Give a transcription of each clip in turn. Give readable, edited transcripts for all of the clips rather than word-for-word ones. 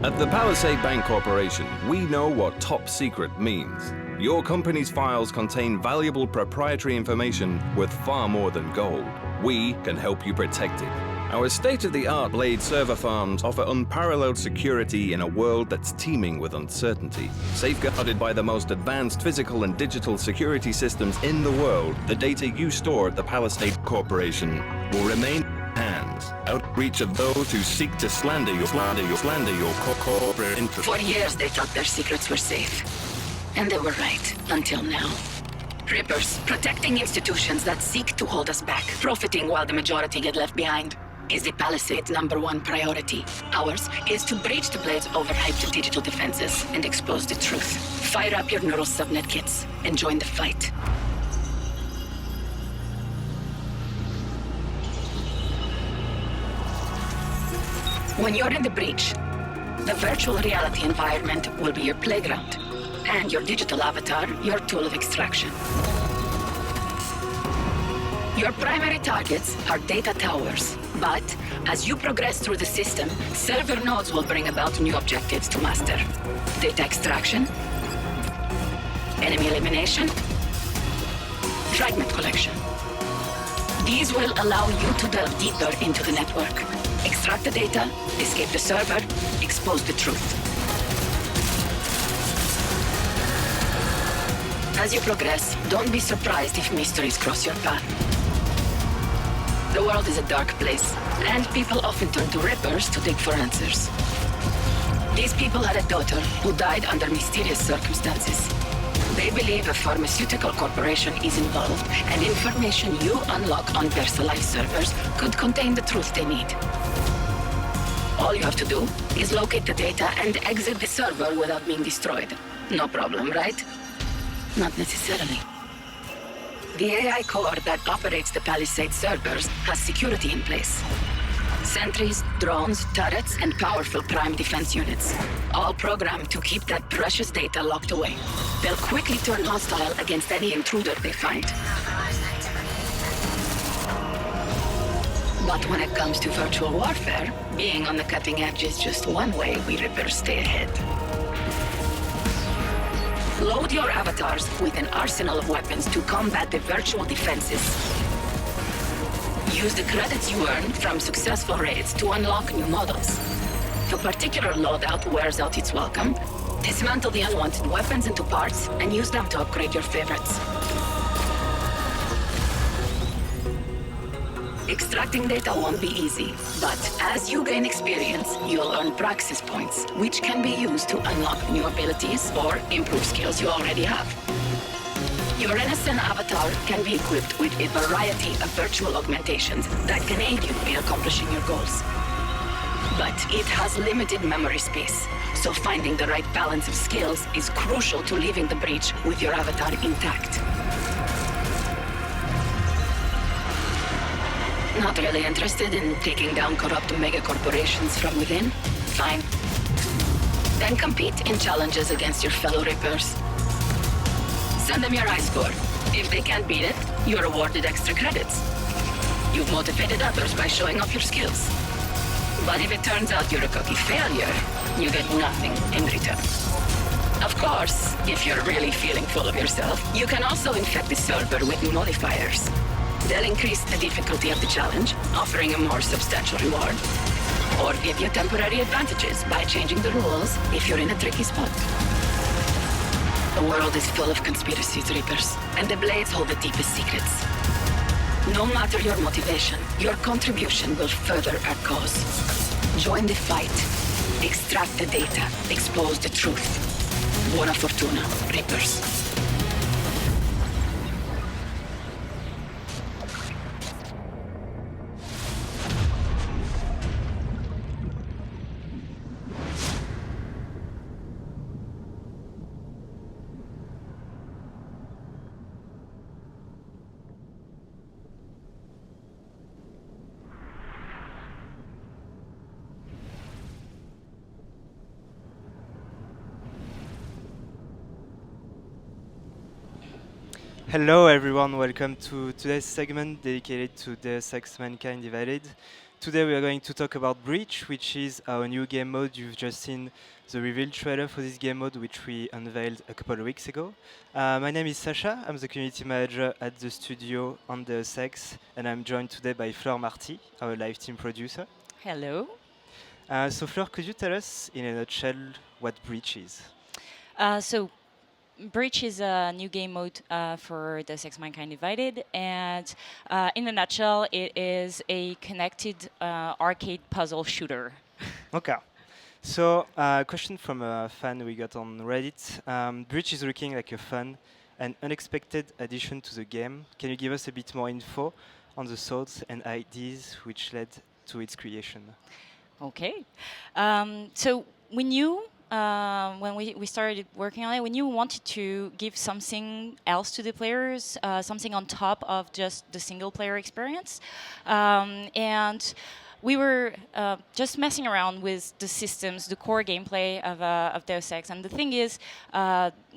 At the Palisade Bank Corporation, we know what top secret means. Your company's files contain valuable proprietary information worth far more than gold. We can help you protect it. Our state-of-the-art Blade server farms offer unparalleled security in a world that's teeming with uncertainty. Safeguarded by the most advanced physical and digital security systems in the world, the data you store at the Palisade Corporation will remain hands, out of reach of those who seek to slander your corporate interests. For years they thought their secrets were safe. And they were right, until now. Rippers, protecting institutions that seek to hold us back, profiting while the majority get left behind, is the Palisade's #1 priority. Ours is to breach the Blade's overhyped digital defenses and expose the truth. Fire up your neural subnet kits and join the fight. When you're in the breach, the virtual reality environment will be your playground, and your digital avatar your tool of extraction. Your primary targets are data towers, but as you progress through the system, server nodes will bring about new objectives to master. Data extraction, enemy elimination, fragment collection. These will allow you to delve deeper into the network. Extract the data, escape the server, expose the truth. As you progress, don't be surprised if mysteries cross your path. The world is a dark place, and people often turn to Rippers to dig for answers. These people had a daughter who died under mysterious circumstances. They believe a pharmaceutical corporation is involved, and information you unlock on VersaLife servers could contain the truth they need. All you have to do is locate the data and exit the server without being destroyed. No problem, right? Not necessarily. The AI core that operates the Palisade servers has security in place. Sentries, drones, turrets, and powerful prime defense units, all programmed to keep that precious data locked away. They'll quickly turn hostile against any intruder they find. But when it comes to virtual warfare, being on the cutting edge is just one way we Rippers stay ahead. Load your avatars with an arsenal of weapons to combat the virtual defenses. Use the credits you earn from successful raids to unlock new models. If a particular loadout wears out its welcome, dismantle the unwanted weapons into parts and use them to upgrade your favorites. Extracting data won't be easy, but as you gain experience, you'll earn praxis points, which can be used to unlock new abilities or improve skills you already have. Your innocent avatar can be equipped with a variety of virtual augmentations that can aid you in accomplishing your goals. But it has limited memory space, so finding the right balance of skills is crucial to leaving the breach with your avatar intact. Not really interested in taking down corrupt mega corporations from within? Fine. Then compete in challenges against your fellow Rippers. Send them your high score. If they can't beat it, you're awarded extra credits. You've motivated others by showing off your skills. But if it turns out you're a cocky failure, you get nothing in return. Of course, if you're really feeling full of yourself, you can also infect the server with modifiers. They'll increase the difficulty of the challenge, offering a more substantial reward. Or give you temporary advantages by changing the rules if you're in a tricky spot. The world is full of conspiracies, Rippers, and the Blades hold the deepest secrets. No matter your motivation, your contribution will further our cause. Join the fight. Extract the data. Expose the truth. Buona fortuna, Rippers. Hello everyone, welcome to today's segment dedicated to Deus Ex Mankind Divided. Today we are going to talk about Breach, which is our new game mode. You've just seen the reveal trailer for this game mode, which we unveiled a couple of weeks ago. My name is Sasha. I'm the community manager at the studio on Deus Ex, and I'm joined today by Fleur Marty, our live team producer. Hello. So Fleur, could you tell us in a nutshell what Breach is? So Breach is a new game mode for Deus Ex Mankind Divided, and in a nutshell, it is a connected arcade puzzle shooter. Okay. So, a question from a fan we got on Reddit. Breach is looking like a fun and unexpected addition to the game. Can you give us a bit more info on the thoughts and ideas which led to its creation? Okay. So we knew when we started working on it, we knew we wanted to give something else to the players, something on top of just the single player experience. And we were just messing around with the systems, the core gameplay of Deus Ex. And the thing is,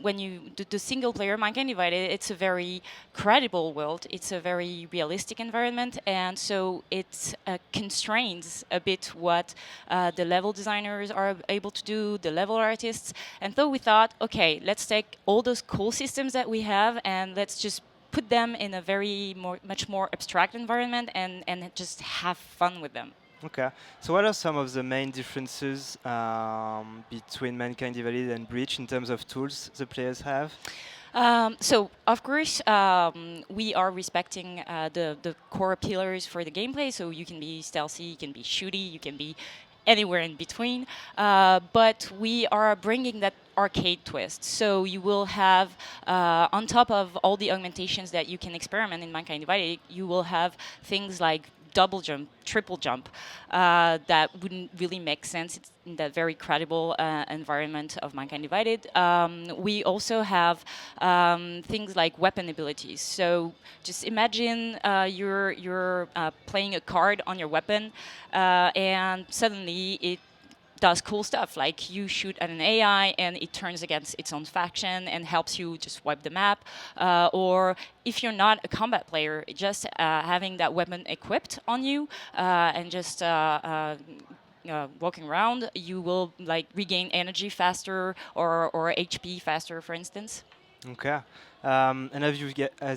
when you do the single player Mankind Divided, it's a very credible world. It's a very realistic environment, and so it constrains a bit what the level designers are able to do, the level artists. And so we thought, okay, let's take all those cool systems that we have and let's just put them in a much more abstract environment and just have fun with them. Okay. So, what are some of the main differences between Mankind Divided and Breach in terms of tools the players have? So, of course, we are respecting the core pillars for the gameplay. So you can be stealthy, you can be shooty, you can be anywhere in between. But we are bringing that arcade twist. So you will have, on top of all the augmentations that you can experiment in Mankind Divided, you will have things like double jump, triple jump, that wouldn't really make sense in that very credible environment of Mankind Divided. We also have things like weapon abilities. So just imagine you're playing a card on your weapon, and suddenly it does cool stuff, like you shoot at an AI and it turns against its own faction and helps you just wipe the map. Or if you're not a combat player, just having that weapon equipped on you and just walking around, you will like regain energy faster or HP faster, for instance. Okay. And as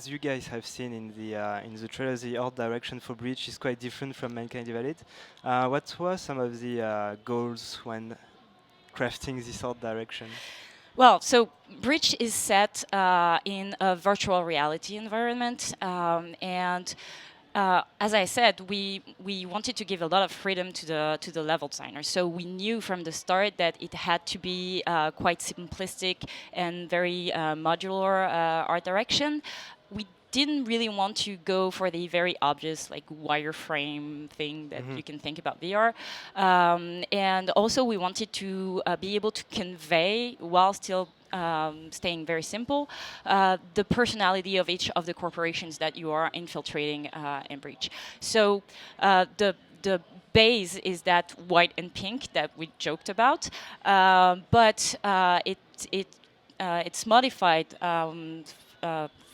you guys have seen in the trailer, the art direction for Breach is quite different from Mankind Divided. What were some of the goals when crafting this art direction? Well, so Breach is set in a virtual reality environment, and as I said, we wanted to give a lot of freedom to the level designer. So we knew from the start that it had to be quite simplistic and very modular art direction. We didn't really want to go for the very obvious like wireframe thing that you can think about VR. And also we wanted to be able to convey, while still staying very simple, the personality of each of the corporations that you are infiltrating in Breach. So the base is that white and pink that we joked about, but it's modified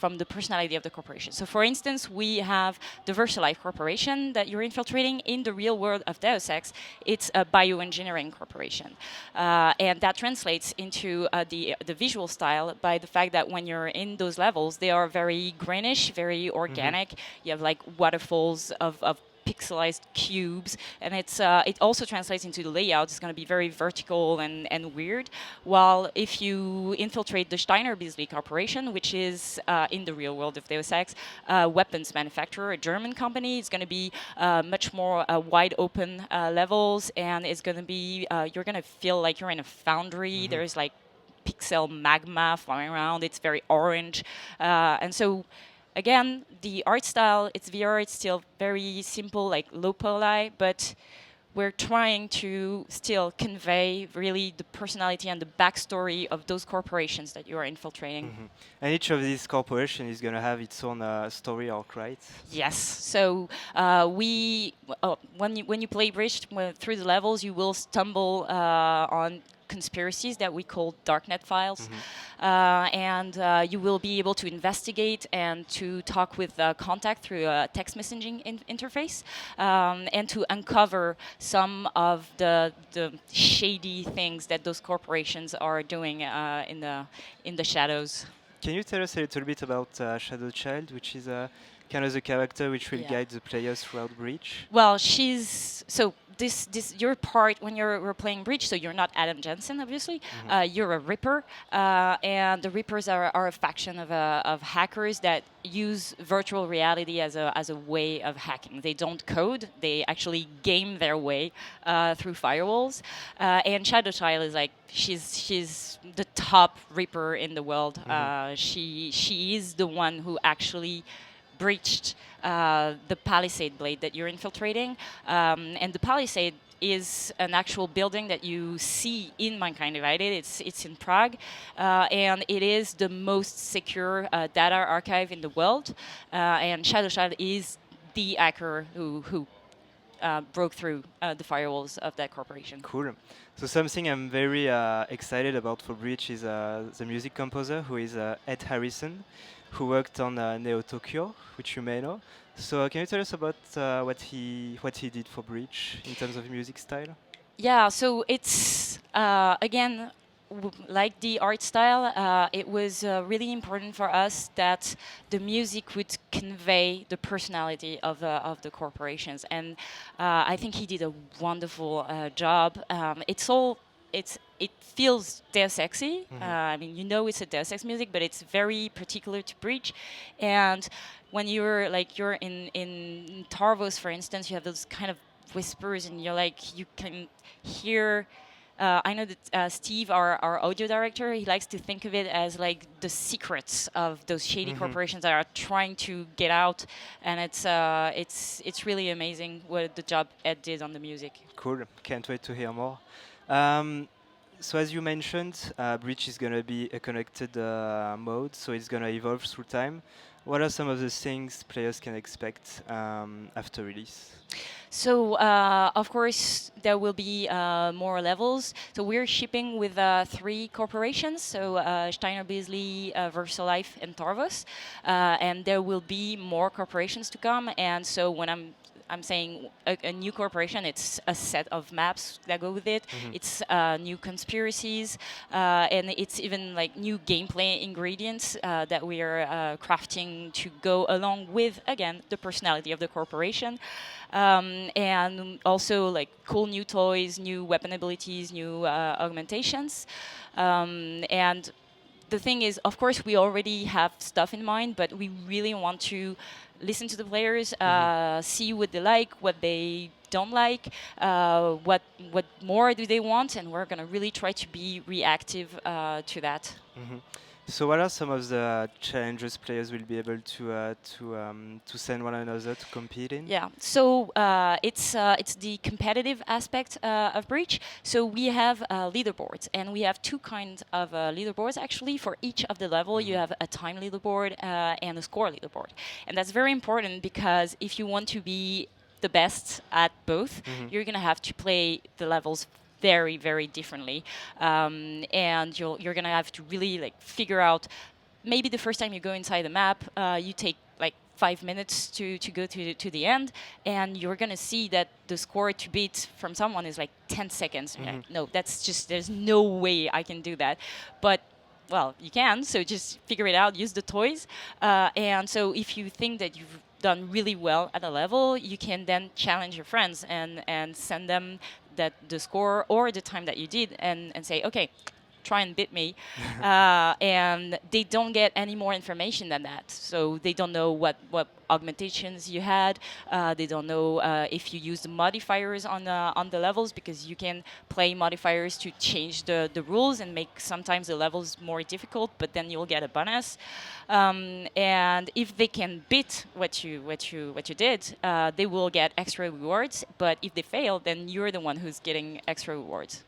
from the personality of the corporation. So for instance, we have the VersaLife corporation that you're infiltrating in the real world of Deus Ex. It's a bioengineering corporation. And that translates into the visual style by the fact that when you're in those levels, they are very greenish, very organic. You have like waterfalls of pixelized cubes, and it also translates into the layout. It's going to be very vertical and weird. While if you infiltrate the Steiner Beasley Corporation, which is in the real world of Deus Ex, weapons manufacturer, a German company, it's going to be much more wide open levels, and it's going to be you're going to feel like you're in a foundry. There's like pixel magma flying around. It's very orange, and so. Again, the art style, it's VR, it's still very simple, like low poly, but we're trying to still convey really the personality and the backstory of those corporations that you are infiltrating. And each of these corporations is going to have its own story arc, right? Yes. So when you play Bridge through the levels, you will stumble on conspiracies that we call darknet files. And you will be able to investigate and to talk with contact through a text messaging interface, and to uncover some of the shady things that those corporations are doing in the shadows. Can you tell us a little bit about Shadow Child, which is kind of the character which will guide the players throughout Breach? Well, you're part when you're playing Breach, so you're not Adam Jensen, obviously. You're a Ripper, and the Rippers are a faction of hackers that use virtual reality as a way of hacking. They don't code; they actually game their way through firewalls. And Shadow Child is like she's the top Ripper in the world. She is the one who actually breached the Palisade blade that you're infiltrating. And the Palisade is an actual building that you see in Mankind Divided. It's in Prague, and it is the most secure data archive in the world. And Shadow Child is the hacker who broke through the firewalls of that corporation. Cool. So something I'm very excited about for Breach is the music composer, who is Ed Harrison, who worked on Neo Tokyo, which you may know. So can you tell us about what he did for Breach in terms of music style? Yeah, so it's again like the art style. It was really important for us that the music would convey the personality of the corporations, and I think he did a wonderful job. It feels Deus Ex-y. I mean, you know, it's a Deus Ex music, but it's very particular to Breach. And when you're in Tarvos, for instance, you have those kind of whispers, and you can hear. I know that Steve, our audio director, he likes to think of it as like the secrets of those shady corporations that are trying to get out, and it's really amazing what the job Ed did on the music. Cool. Can't wait to hear more. So as you mentioned, Breach is going to be a connected mode, so it's going to evolve through time. What are some of the things players can expect after release? So, of course, there will be more levels. So we're shipping with 3 corporations, so Steiner Beasley, VersaLife, and Tarvos. And there will be more corporations to come. And so when I'm saying a new corporation, it's a set of maps that go with it. It's new conspiracies, and it's even like new gameplay ingredients that we are crafting to go along with, again, the personality of the corporation. And also like cool new toys, new weapon abilities, new augmentations. And the thing is, of course, we already have stuff in mind, but we really want to listen to the players, see what they like, what they don't like, what more do they want, and we're going to really try to be reactive to that. So what are some of the challenges players will be able to send one another to compete in? Yeah, so it's the competitive aspect of Breach. So we have leaderboards, and we have 2 kinds of leaderboards actually. For each of the level, you have a time leaderboard and a score leaderboard, and that's very important because if you want to be the best at both, you're gonna have to play the levels very, very differently, and you're gonna have to really like figure out. Maybe the first time you go inside the map, you take like 5 minutes to go to the end, and you're gonna see that the score to beat from someone is like 10 seconds. Like, no, that's just there's no way I can do that, but. Well, you can, so just figure it out, use the toys. And so if you think that you've done really well at a level, you can then challenge your friends and send them the score or the time that you did and say, okay, try and beat me. And they don't get any more information than that. So they don't know what augmentations you had. They don't know if you used modifiers on the levels, because you can play modifiers to change the rules and make sometimes the levels more difficult, but then you'll get a bonus. And if they can beat what you did, they will get extra rewards. But if they fail, then you're the one who's getting extra rewards.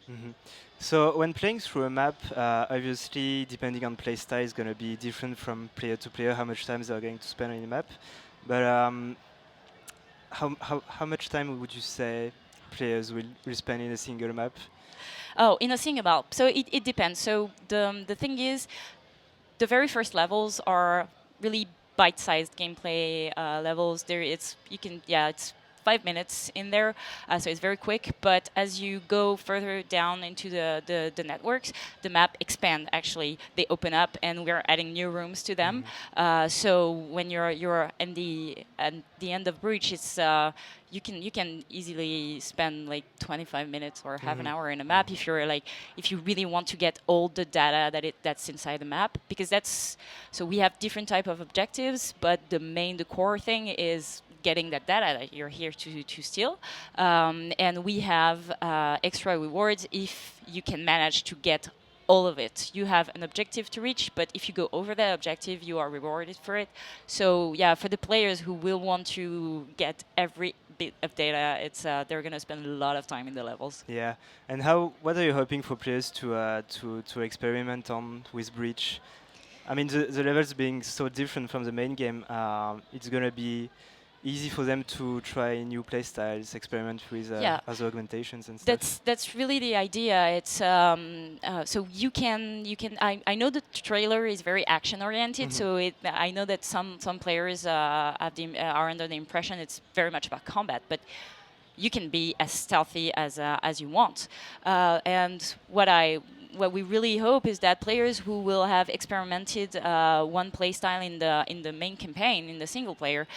So when playing through a map, obviously, depending on playstyle, is going to be different from player to player, how much time they're going to spend on the map. But how much time would you say players will spend in a single map? Oh, in a single map. So it depends. So the thing is, the very first levels are really bite-sized gameplay levels. There, it's it's 5 minutes in there, so it's very quick. But as you go further down into the networks, the map expand. Actually, they open up, and we're adding new rooms to them. So when you're at the end of Breach, it's you can easily spend like 25 minutes or half an hour in a map if you really want to get all the data that's inside the map, because so we have different type of objectives, but the core thing is getting that data that you're here to steal. And we have extra rewards if you can manage to get all of it. You have an objective to reach, but if you go over that objective, you are rewarded for it. So yeah, for the players who will want to get every bit of data, it's they're going to spend a lot of time in the levels. Yeah, and what are you hoping for players to experiment on with Breach? I mean, the levels being so different from the main game, it's going to be easy for them to try new playstyles, experiment with other augmentations and stuff. That's really the idea. It's so you can. I know the trailer is very action oriented, so I know that some players are under the impression it's very much about combat, but you can be as stealthy as you want. And what we really hope is that players who will have experimented one playstyle in the main campaign, in the single player,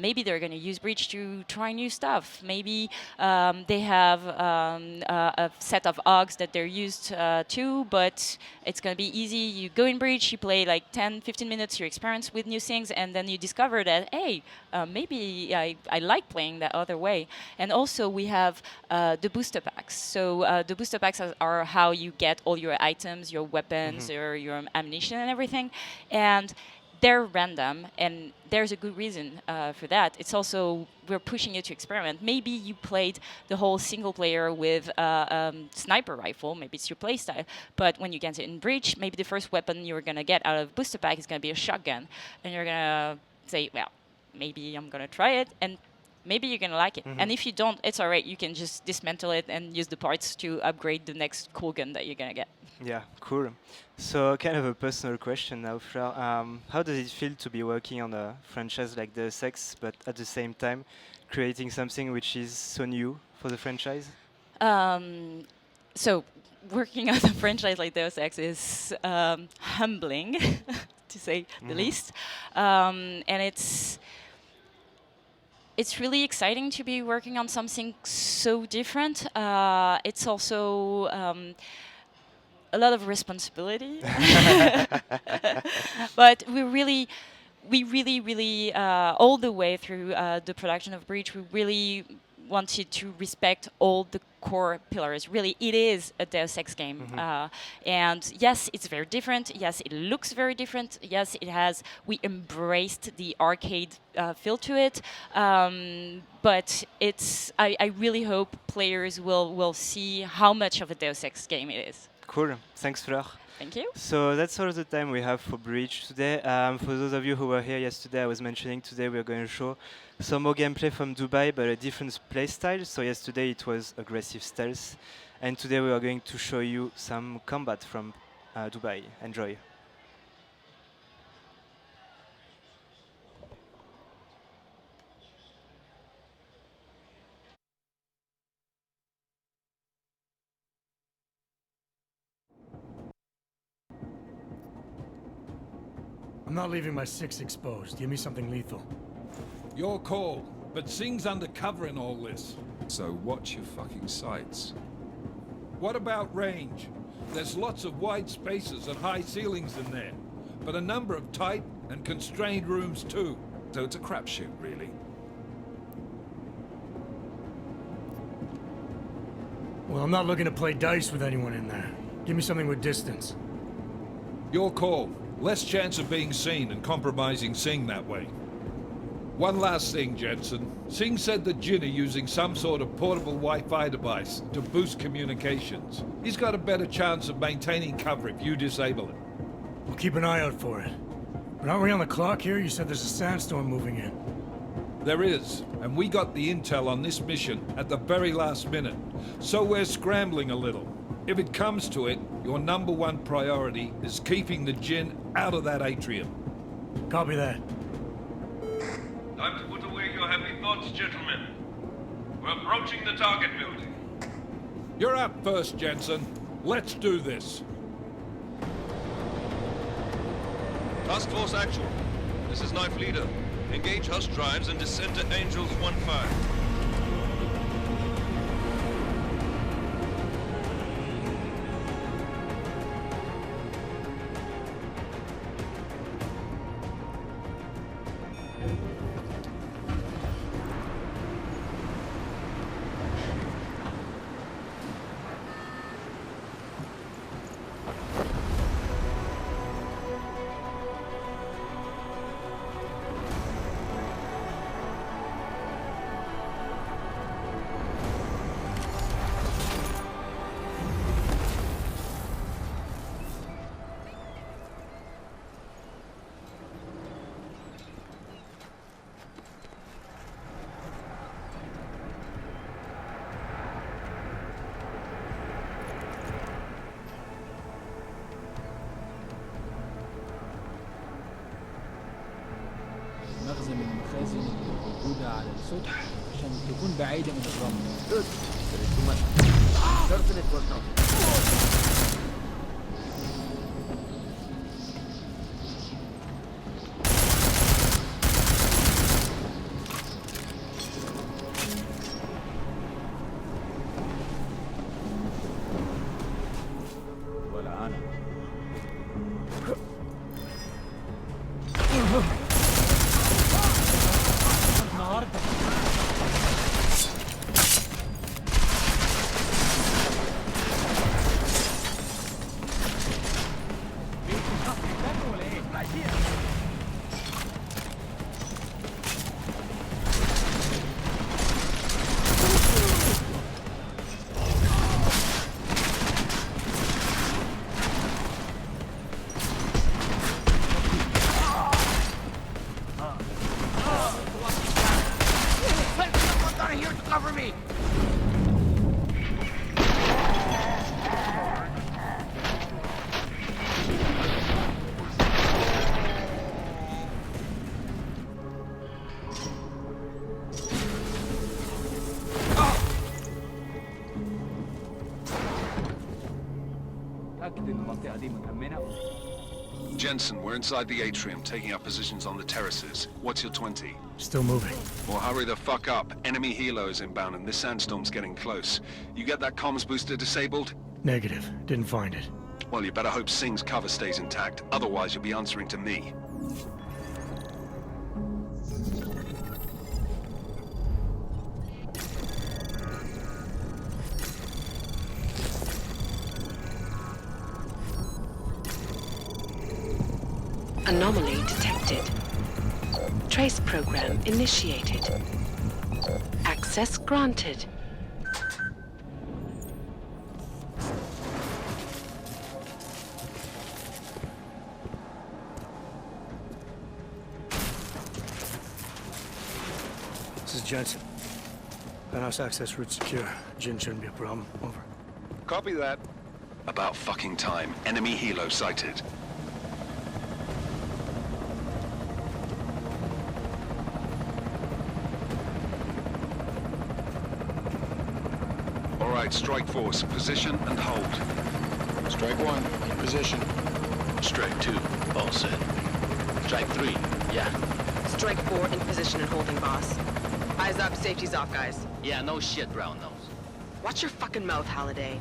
maybe they're going to use Breach to try new stuff. Maybe they have a set of AUGs that they're used to, but it's going to be easy. You go in Breach, you play like 10, 15 minutes, you experience with new things, and then you discover that, hey, maybe I like playing that other way. And also we have the booster packs. So the booster packs are how you get all your items, your weapons, your ammunition and everything. And they're random, and there's a good reason for that. It's also, we're pushing you to experiment. Maybe you played the whole single player with a sniper rifle, maybe it's your playstyle, but when you get in Breach, maybe the first weapon you're going to get out of booster pack is going to be a shotgun. And you're going to say, well, maybe I'm going to try it, and maybe you're going to like it. And if you don't, it's all right. You can just dismantle it and use the parts to upgrade the next cool gun that you're going to get. Yeah, cool. So kind of a personal question now, Fleur. How does it feel to be working on a franchise like Deus Ex, but at the same time creating something which is so new for the franchise? So working on a franchise like Deus Ex is humbling, to say the least. And it's really exciting to be working on something so different. It's also a lot of responsibility. But we really, all the way through the production of Breach, we really wanted to respect all the core pillars. Really, it is a Deus Ex game. And yes, it's very different. Yes, it looks very different. Yes, we embraced the arcade feel to it. But I really hope players will see how much of a Deus Ex game it is. Cool. Thanks, Fleur. Thank you. So that's all the time we have for Breach today. For those of you who were here yesterday, I was mentioning today we're going to show some more gameplay from Dubai, but a different play style. So yesterday it was aggressive stealth, and today we are going to show you some combat from Dubai. Enjoy. I'm not leaving my 6 exposed. Give me something lethal. Your call, but Singh's undercover in all this. So watch your fucking sights. What about range? There's lots of wide spaces and high ceilings in there, but a number of tight and constrained rooms too. So it's a crapshoot, really. Well, I'm not looking to play dice with anyone in there. Give me something with distance. Your call. Less chance of being seen and compromising Singh that way. One last thing, Jensen. Singh said that Jin are using some sort of portable Wi-Fi device to boost communications. He's got a better chance of maintaining cover if you disable it. We'll keep an eye out for it. But aren't we on the clock here? You said there's a sandstorm moving in. There is, and we got the intel on this mission at the very last minute, so we're scrambling a little. If it comes to it, your #1 priority is keeping the Jinn out of that atrium. Copy that. Time to put away your heavy thoughts, gentlemen. We're approaching the target building. You're up first, Jensen. Let's do this. Task Force Actual. This is Knife Leader. Engage Hush drives and descend to Angels 1-5. مخزن من المخازن الموجودة على السطح عشان تكون بعيدة من الرمل. ولا أنا. Jensen, we're inside the atrium, taking up positions on the terraces. What's your 20? Still moving. Well, hurry the fuck up. Enemy helos inbound and this sandstorm's getting close. You get that comms booster disabled? Negative. Didn't find it. Well, you better hope Singh's cover stays intact. Otherwise, you'll be answering to me. Anomaly detected. Trace program initiated. Access granted. This is Jensen. Penthouse access route secure. Jinn shouldn't be a problem. Over. Copy that. About fucking time. Enemy helo sighted. All right, Strike Force, position and hold. Strike 1, in position. Strike 2, all set. Strike 3, yeah. Strike 4 in position and holding, boss. Eyes up, safety's off, guys. Yeah, no shit, brown nose. Watch your fucking mouth, Halliday.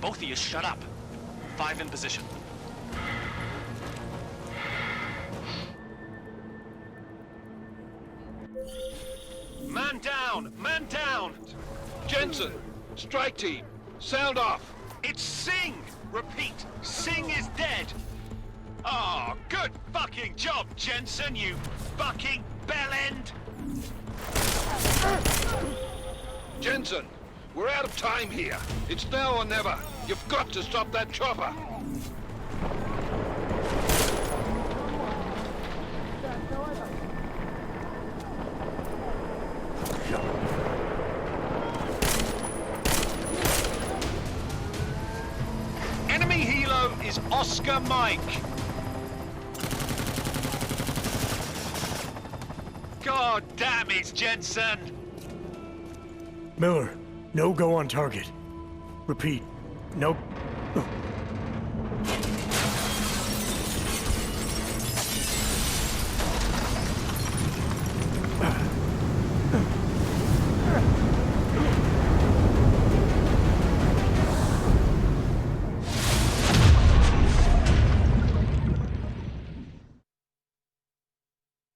Both of you shut up. 5 in position. Man down! Man down! Jensen, strike team, sound off. It's Singh! Repeat, Singh is dead! Oh, good fucking job, Jensen, you fucking bellend! Jensen, we're out of time here. It's now or never. You've got to stop that chopper. the mic! God damn it, Jensen! Miller, no go on target. Repeat, no...